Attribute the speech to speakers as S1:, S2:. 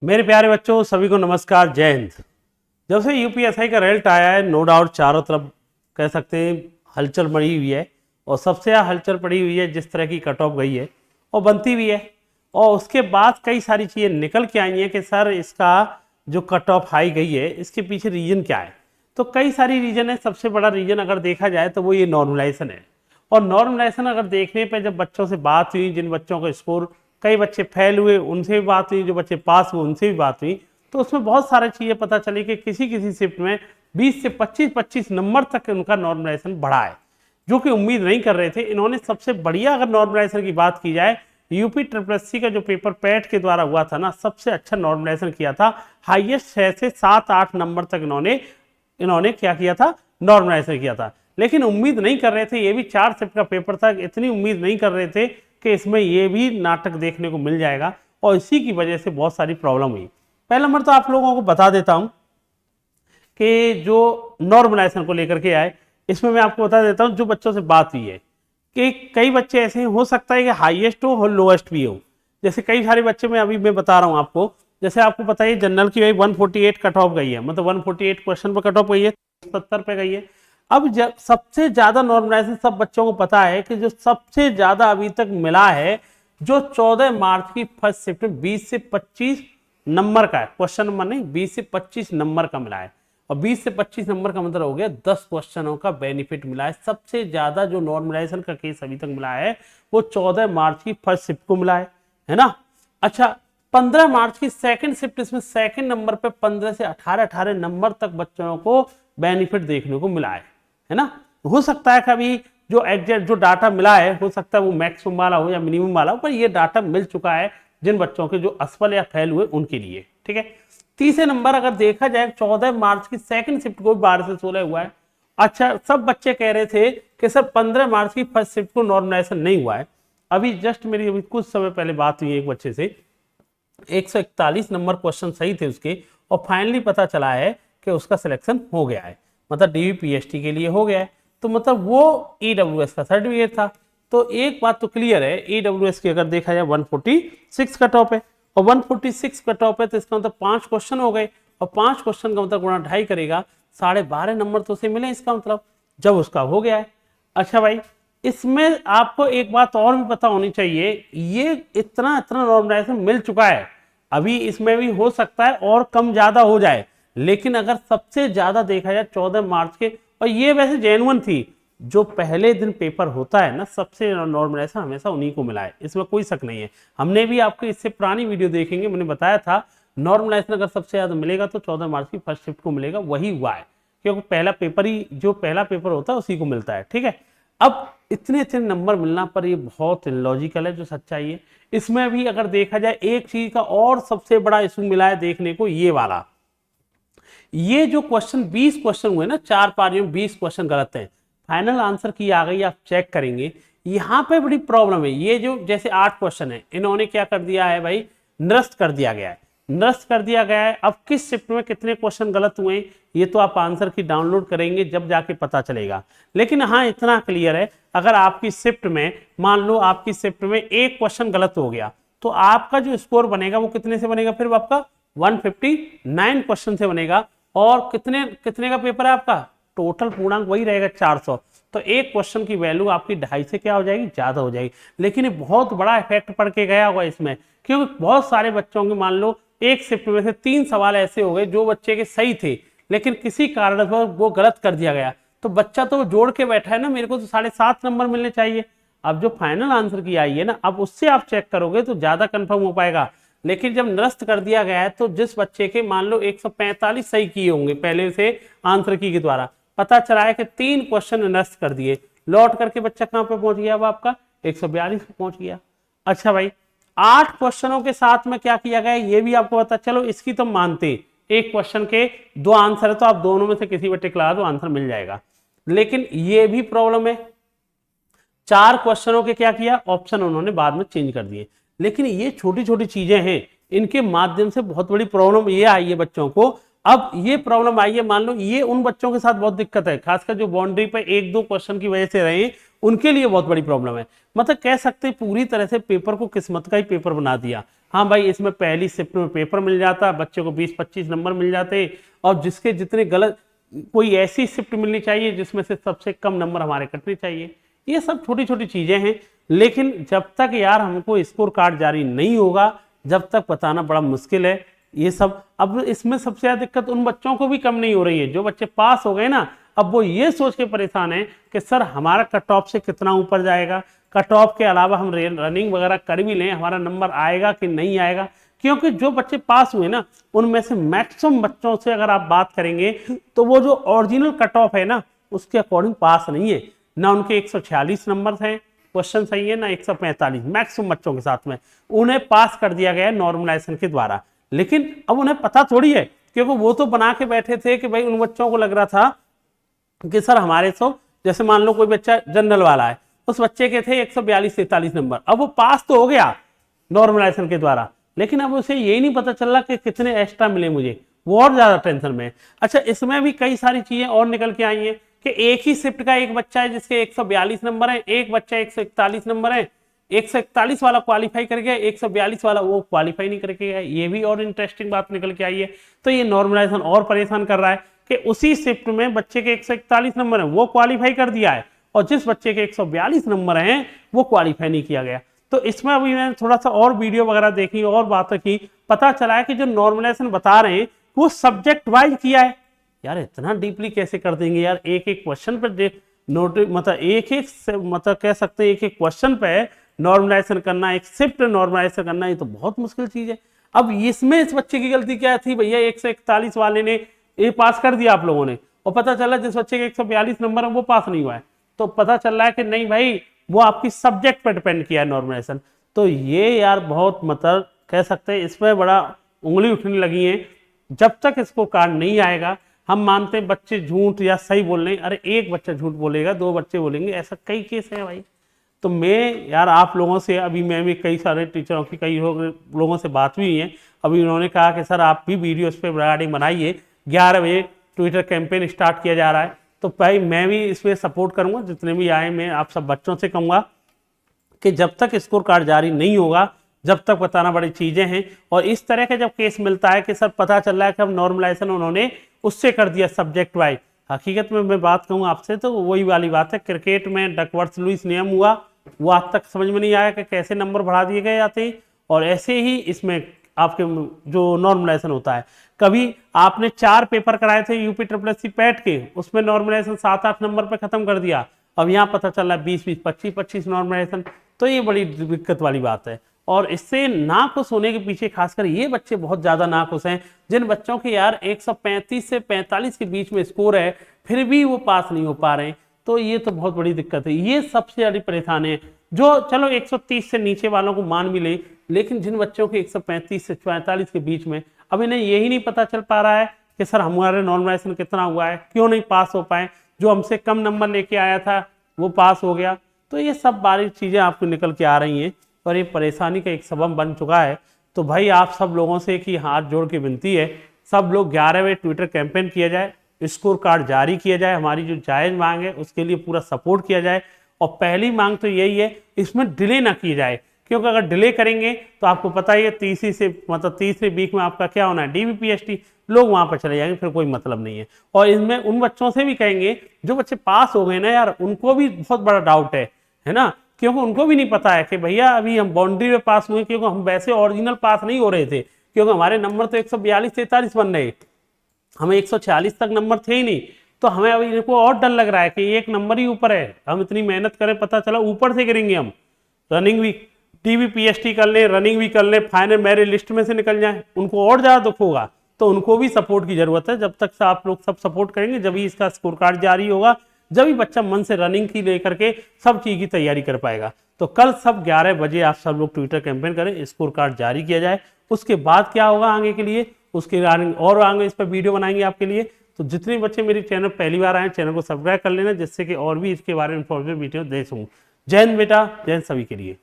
S1: मेरे प्यारे बच्चों, सभी को नमस्कार, जय हिंद। जब से यूपीएसआई का रिजल्ट आया है, नो डाउट चारों तरफ कह सकते हैं हलचल बढ़ी हुई है। और सबसे ज़्यादा हलचल पड़ी हुई है जिस तरह की कट ऑफ गई है और बनती भी है। और उसके बाद कई सारी चीज़ें निकल के आई हैं कि सर इसका जो कट ऑफ हाई गई है इसके पीछे रीज़न क्या है। तो कई सारी रीज़न है। सबसे बड़ा रीज़न अगर देखा जाए तो वो ये नॉर्मलाइजेशन है। और नॉर्मलाइजेशन अगर देखने पे जब बच्चों से बात हुई, जिन बच्चों का स्कोर कई बच्चे फेल हुए उनसे भी बात हुई, जो बच्चे पास हुए उनसे भी बात हुई, तो उसमें बहुत सारी चीज़ें पता चली कि किसी किसी शिफ्ट में 20 से 25 नंबर तक उनका नॉर्मलाइजेशन बढ़ा है, जो कि उम्मीद नहीं कर रहे थे। इन्होंने सबसे बढ़िया अगर नॉर्मलाइजेशन की बात की जाए, यूपी ट्रिपल का जो पेपर पैट के द्वारा हुआ था ना, सबसे अच्छा नॉर्मलाइजेशन किया था। हाईएस्ट 6 से 7-8 नंबर तक इन्होंने क्या किया था, नॉर्मलाइजेशन किया था। लेकिन उम्मीद नहीं कर रहे थे, ये भी 4 शिफ्ट का पेपर था, इतनी उम्मीद नहीं कर रहे थे कि इसमें ये भी नाटक देखने को मिल जाएगा। और इसी की वजह से बहुत सारी प्रॉब्लम हुई। पहला नंबर तो आप लोगों को बता देता हूं कि जो नॉर्मलाइजेशन को लेकर के आए, इसमें मैं आपको बता देता हूं जो बच्चों से बात हुई है कि कई बच्चे ऐसे हो सकता है कि हाईएस्ट हो और लोएस्ट भी हो। जैसे कई सारे बच्चे मैं बता रहा हूं आपको, जैसे आपको पता है जनरल की 148 कट ऑफ गई है, मतलब 148 क्वेश्चन पर कट ऑफ गई है, 70 पे गई है। अब जब सबसे ज्यादा नॉर्मलाइजेशन सब बच्चों को पता है कि जो सबसे ज्यादा अभी तक मिला है, जो 14 मार्च की फर्स्ट शिफ्ट में 20 से 25 नंबर का है, क्वेश्चन नंबर नहीं, 20 से 25 नंबर का मिला है। और 20 से 25 नंबर का मतलब हो गया 10 क्वेश्चनों का बेनिफिट मिला है। सबसे ज्यादा जो नॉर्मलाइजेशन का केस अभी तक मिला है वो 14 मार्च की फर्स्ट शिफ्ट को मिला है ना। अच्छा, 15 मार्च की सेकंड शिफ्ट, इसमें सेकंड नंबर पे 15 से 18 नंबर तक बच्चों को बेनिफिट देखने को मिला है ना। हो सकता है कभी जो एग्जैक्ट जो डाटा मिला है, हो सकता है वो मैक्सिमम वाला हो या मिनिमम वाला हो, पर ये डाटा मिल चुका है जिन बच्चों के जो असफल या फेल हुए उनके लिए। ठीक है, तीसरे नंबर अगर देखा जाए 14 मार्च की सेकंड शिफ्ट को 12 से 16 हुआ है। अच्छा, सब बच्चे कह रहे थे कि सर 15 मार्च की फर्स्ट शिफ्ट को नॉर्मलाइजेशन नहीं हुआ है। अभी जस्ट मेरी अभी कुछ समय पहले बात हुई एक बच्चे से, 141 नंबर क्वेश्चन सही थे उसके, और फाइनली पता चला है कि उसका सिलेक्शन हो गया है, मतलब डीवीपीएसटी के लिए हो गया है। तो मतलब वो ईडब्ल्यूएस का सर्टिफिकेट था। तो एक बात तो क्लियर है, ईडब्ल्यूएस की अगर देखा जाए 146 कट ऑफ है, और 146 कट ऑफ है तो इसका मतलब 5 क्वेश्चन हो गए, और 5 क्वेश्चन का मतलब गुणा 2.5 करेगा, 12.5 नंबर तो उसे मिले इसका मतलब, जब उसका हो गया है। अच्छा भाई, इसमें आपको एक बात और भी पता होनी चाहिए, ये इतना इतना नॉर्मलाइजेशन मिल चुका है, अभी इसमें भी हो सकता है और कम ज्यादा हो जाए, लेकिन अगर सबसे ज्यादा देखा जाए 14 मार्च के, और ये वैसे जेन्युइन थी, जो पहले दिन पेपर होता है ना, सबसे नॉर्मलाइजेशन हमेशा उन्हीं को मिला है, इसमें कोई शक नहीं है। हमने भी आपको इससे पुरानी वीडियो देखेंगे, मैंने बताया था नॉर्मलाइजेशन अगर सबसे ज्यादा मिलेगा तो 14 मार्च की फर्स्ट शिफ्ट को मिलेगा, वही हुआ है, क्योंकि पहला पेपर ही, जो पहला पेपर होता है उसी को मिलता है। ठीक है, अब इतने इतने नंबर मिलना पर ये बहुत इलॉजिकल है जो सच्चाई है। इसमें भी अगर देखा जाए एक चीज का और सबसे बड़ा इशू मिला है देखने को, ये वाला, ये जो क्वेश्चन 20 क्वेश्चन हुए ना, 4 पारियों में 20 क्वेश्चन गलत हैं, फाइनल आंसर की आ गई, आप चेक करेंगे यहां पे बड़ी प्रॉब्लम है। ये जो जैसे 8 क्वेश्चन है, इन्होंने क्या कर दिया है भाई, निरस्त कर दिया गया है, निरस्त कर दिया गया है। अब किस शिफ्ट में कितने क्वेश्चन गलत हुए हैं ये तो आप आंसर की डाउनलोड करेंगे जब जाके पता चलेगा। लेकिन हाँ, इतना क्लियर है, अगर आपकी शिफ्ट में मान लो आपकी शिफ्ट में एक क्वेश्चन गलत हो गया, तो आपका जो स्कोर बनेगा वो कितने से बनेगा, फिर आपका 159 क्वेश्चन से बनेगा। और कितने कितने का पेपर है आपका, टोटल पूर्णांक वही रहेगा 400, तो एक क्वेश्चन की वैल्यू आपकी 2.5 से क्या हो जाएगी, ज्यादा हो जाएगी। लेकिन ये बहुत बड़ा इफेक्ट पड़ के गया होगा इसमें, क्योंकि बहुत सारे बच्चों के मान लो एक शिफ्ट में से 3 सवाल ऐसे हो गए जो बच्चे के सही थे, लेकिन किसी कारणवश वो गलत कर दिया गया, तो बच्चा तो जोड़ के बैठा है ना, मेरे को तो 7.5 नंबर मिलने चाहिए। अब जो फाइनल आंसर की आई है ना, अब उससे आप चेक करोगे तो ज्यादा कंफर्म हो पाएगा। लेकिन जब निरस्त कर दिया गया है, तो जिस बच्चे के मान लो 145 सही किए होंगे पहले से आंसर की के द्वारा, पता चला है कि 3 क्वेश्चन निरस्त कर दिए, लौट करके बच्चा कहां पे पहुंच गया, अब आपका 142 पे पहुंच गया। अच्छा भाई, 8 क्वेश्चनों के साथ में क्या किया गया ये भी आपको पता, चलो इसकी तो मानते, एक क्वेश्चन के 2 आंसर है तो आप दोनों में से किसी पर टिकला दो, आंसर मिल जाएगा। लेकिन ये भी प्रॉब्लम है, 4 क्वेश्चनों के क्या किया, ऑप्शन उन्होंने बाद में चेंज कर दिए। लेकिन ये छोटी छोटी चीजें हैं, इनके माध्यम से बहुत बड़ी प्रॉब्लम ये आई है बच्चों को। अब ये प्रॉब्लम आई है, मान लो ये उन बच्चों के साथ बहुत दिक्कत है, खासकर जो बाउंड्री पे 1-2 क्वेश्चन की वजह से रहे, उनके लिए बहुत बड़ी प्रॉब्लम है। मतलब कह सकते पूरी तरह से पेपर को किस्मत का ही पेपर बना दिया। हाँ भाई इसमें पहली शिफ्ट में पेपर मिल जाता, बच्चे को 20-25 नंबर मिल जाते, और जिसके जितने गलत, कोई ऐसी शिफ्ट मिलनी चाहिए जिसमें से सबसे कम नंबर हमारे कटने चाहिए। ये सब छोटी छोटी चीजें हैं, लेकिन जब तक यार हमको स्कोर कार्ड जारी नहीं होगा, जब तक बताना बड़ा मुश्किल है ये सब। अब इसमें सबसे ज्यादा दिक्कत उन बच्चों को भी कम नहीं हो रही है जो बच्चे पास हो गए ना, अब वो ये सोच के परेशान है कि सर हमारा कट ऑफ से कितना ऊपर जाएगा, कट ऑफ के अलावा हम रनिंग वगैरह कर भी लें, हमारा नंबर आएगा कि नहीं आएगा। क्योंकि जो बच्चे पास हुए ना, उनमें से मैक्सिमम बच्चों से अगर आप बात करेंगे तो वो जो ओरिजिनल कट ऑफ है ना, उसके अकॉर्डिंग पास नहीं है ना। उनके 146 नंबर हैं, क्वेश्चन सही है ना 145, मैक्सिमम बच्चों के साथ में उन्हें पास कर दिया गया है नॉर्मलाइजेशन के द्वारा। लेकिन अब उन्हें पता थोड़ी है, क्योंकि वो तो बना के बैठे थे कि भाई उन बच्चों को लग रहा था कि सर हमारे तो, जैसे मान लो कोई बच्चा जनरल वाला है, उस बच्चे के थे 142-43 नंबर, अब वो पास तो हो गया नॉर्मलाइजेशन के द्वारा, लेकिन अब उसे यही नहीं पता चल रहा कि कितने एक्स्ट्रा मिले मुझे, वो और ज्यादा टेंशन में है। अच्छा इसमें भी कई सारी चीजें और निकल के आई हैं कि एक ही शिफ्ट का एक बच्चा है जिसके 142 नंबर है, एक बच्चा 141 नंबर है, 141 वाला क्वालिफाई कर गया, 142 वाला वो क्वालिफाई नहीं करके गया। ये भी और इंटरेस्टिंग बात निकल के आई है। तो ये नॉर्मलाइजेशन और परेशान कर रहा है कि उसी शिफ्ट में बच्चे के 141 नंबर है वो क्वालिफाई कर दिया है, और जिस बच्चे के 142 नंबर हैं वो क्वालिफाई नहीं किया गया। तो इसमें अभी मैंने थोड़ा सा और वीडियो वगैरह देखी और बातें की, पता चला है कि जो नॉर्मलाइजेशन बता रहे हैं वो सब्जेक्ट वाइज किया है। यार इतना डीपली कैसे कर देंगे यार, एक एक क्वेश्चन पर नोट, मतलब एक एक मतलब कह सकते हैं एक एक क्वेश्चन पे नॉर्मलाइजेशन करना, एक शिफ्ट नॉर्मलाइजेशन करना, ये तो बहुत मुश्किल चीज है। अब इसमें इस बच्चे की गलती क्या थी भैया, 141 वाले ने ये पास कर दिया आप लोगों ने, और पता चला जिस बच्चे के 142 नंबर है वो पास नहीं हुआ है, तो पता चल रहा है कि नहीं भाई वो आपकी सब्जेक्ट पर डिपेंड किया है नॉर्मलाइजेशन। तो ये यार बहुत मतलब कह सकते हैं इसमें बड़ा उंगली उठने लगी है। जब तक इसको कार्ड नहीं आएगा, हम मानते हैं बच्चे झूठ या सही बोल रहे हैं, अरे एक बच्चा झूठ बोलेगा, दो बच्चे बोलेंगे, ऐसा कई केस है भाई। तो मैं यार आप लोगों से, अभी मैं भी कई सारे टीचरों की कई लोगों से बात हुई है, अभी उन्होंने कहा कि सर आप भी वीडियो इस पर रिगार्डिंग बनाइए, 11 बजे ट्विटर कैंपेन स्टार्ट किया जा रहा है, तो भाई मैं भी इसमें सपोर्ट करूंगा, जितने भी आए मैं आप सब बच्चों से कहूँगा कि जब तक स्कोर कार्ड जारी नहीं होगा, जब तक बताना बड़ी चीजें हैं। और इस तरह का जब केस मिलता है कि सर पता चल रहा है कि अब नॉर्मलाइजेशन उन्होंने उससे कर दिया सब्जेक्ट वाइज, हकीकत में मैं बात कहूँ आपसे तो वही वाली बात है, क्रिकेट में डकवर्थ लुईस नियम हुआ, वो आज तक समझ में नहीं आया कि कैसे नंबर बढ़ा दिए गए जाते हैं, और ऐसे ही इसमें आपके जो नॉर्मलाइजेशन होता है, कभी आपने 4 पेपर कराए थे यूपी SSC पैट के, उसमें नॉर्मलाइजेशन 7-8 नंबर पे खत्म कर दिया, अब यहाँ पता चल रहा है 20-20, 25-25 नॉर्मलाइजेशन। तो ये बड़ी दिक्कत वाली बात है, और इससे नाखुश होने के पीछे खासकर ये बच्चे बहुत ज्यादा नाखुश हैं, जिन बच्चों के यार 135 से 45 के बीच में स्कोर है, फिर भी वो पास नहीं हो पा रहे हैं। तो ये तो बहुत बड़ी दिक्कत है, ये सबसे ज्यादा परेशान है। जो चलो 130 से नीचे वालों को मान भी ले, लेकिन जिन बच्चों के 135 से 45 के बीच में, अब इन्हें यही नहीं पता चल पा रहा है कि सर हमारे नॉर्मलाइजेशन कितना हुआ है, क्यों नहीं पास हो पाए, जो हमसे कम नंबर लेके आया था वो पास हो गया। तो ये सब बारी चीजें आपको निकल के आ रही हैं, और ये परेशानी का एक सबब बन चुका है। तो भाई आप सब लोगों से कि हाथ जोड़ के विनती है, सब लोग 11 बजे ट्विटर कैंपेन किया जाए, स्कोर कार्ड जारी किया जाए, हमारी जो जायज मांग है उसके लिए पूरा सपोर्ट किया जाए। और पहली मांग तो यही है, इसमें डिले ना की जाए, क्योंकि अगर डिले करेंगे तो आपको पता ही है तीसरे वीक में आपका क्या होना है, DBPST, लोग वहां पर चले जाएंगे, फिर कोई मतलब नहीं है। और इसमें उन बच्चों से भी कहेंगे जो बच्चे पास हो गए ना यार, उनको भी बहुत बड़ा डाउट है ना, क्योंकि उनको भी नहीं पता है कि भैया अभी हम बाउंड्री में पास हुए, क्योंकि हम वैसे ओरिजिनल पास नहीं हो रहे थे, क्योंकि हमारे नंबर तो 142-43 बन रहे, हमें 146 तक नंबर थे ही नहीं। तो हमें अभी इनको और डर लग रहा है कि एक नंबर ही ऊपर है, हम इतनी मेहनत करें, पता चला ऊपर से गिरेंगे, हम रनिंग भी DBPST कर लें, रनिंग भी कर लें, फाइनल मेरिट लिस्ट में से निकल जाए, उनको और ज्यादा दुख होगा। तो उनको भी सपोर्ट की जरूरत है, जब तक से आप लोग सब सपोर्ट करेंगे जब ही इसका स्कोर कार्ड जारी होगा, जब ही बच्चा मन से रनिंग की लेकर के सब चीज की तैयारी कर पाएगा। तो कल सब 11 बजे आप सब लोग ट्विटर कैंपेन करें, स्कोर कार्ड जारी किया जाए। उसके बाद क्या होगा आगे के लिए, उसके और आगे इस पर वीडियो बनाएंगे आपके लिए। तो जितने बच्चे मेरे चैनल पहली बार आए, चैनल को सब्सक्राइब कर लेना, जिससे कि और भी इसके बारे में इंफॉर्मेटिव वीडियो दे सकूं। जय हिंद बेटा, जय हिंद सभी के लिए।